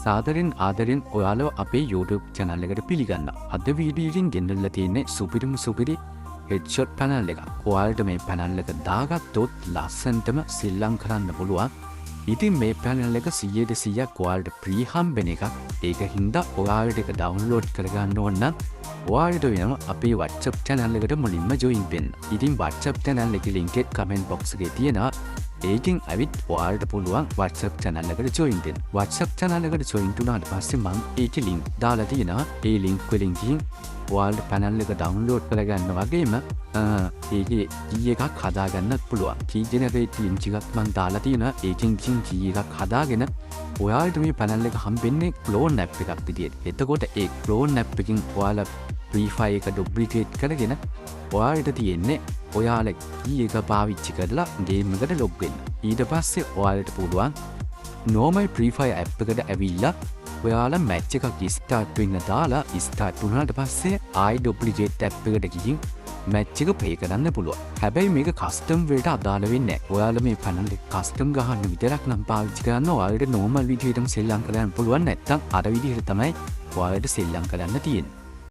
සාදරෙන් ආදරෙන් ඔයාලව අපේ YouTube channel එකට පිළිගන්න. අද වීඩියෝ එකෙන් ගෙන්නලා තියෙන්නේ සුපිරි headshot panel එකක්. ඔයාලට මේ panel එක දාගත්තොත් ලස්සනටම සෙල්ලම් කරන්න පුළුවන්. ඉතින් මේ panel එක 100% ඔයාලට free හම්බෙන එකක්. ඒක හින්දා ඔයාලට ඒක download කරගන්න ඕන නම් ඔයාලට වෙනවා අපේ WhatsApp channel එකට මුලින්ම join වෙන්න. ඉතින් WhatsApp channel එකේ link එක comment box එකේ තියෙනවා. ඒකින් ඇවිත් ඔයාලට පුළුවන් WhatsApp channel එකට join වෙන්න. WhatsApp channel එකට join වුණාට පස්සේ මම ඒකේ link දාලා තියෙනවා. ඒ link වලින් ගිහින් ඔයාලට panel එක download කරගන්න වගේම ඒකේ key එකක් හදාගන්නත් පුළුවන්. key generate link එකක් මම දාලා තියෙනවා. ඒකෙන් key එකක් හදාගෙන ඔයාලට මේ panel එක හම්බෙන්නේ clone app එකක් විදියට. එතකොට ඒ clone app එකකින් ඔයාලා free file එක duplicate කරගෙන ඔයාලට තියෙන්නේ ඔයාලා key එක පාවිච්චි කරලා game එකට log වෙන්න. ඊට පස්සේ ඔයාලට පුළුවන් normal free fire app එකට ඇවිල්ලා ඔයාලා match එකක් start වෙන්න දාලා start වුණාට පස්සේ ආයි duplicate app එකට ගිහින් match එක play කරන්න පුළුවන්. හැබැයි මේක custom වලට අදාළ වෙන්නේ නැහැ. ඔයාලා මේ panel එක custom ගහන්න විතරක් නම් පාවිච්චි කරන්න ඔයාලට normal විදිහටම සෙල්ලම් කරන්න පුළුවන්. නැත්තම් අර විදිහට තමයි ඔයාලට සෙල්ලම් කරන්න තියෙන්නේ.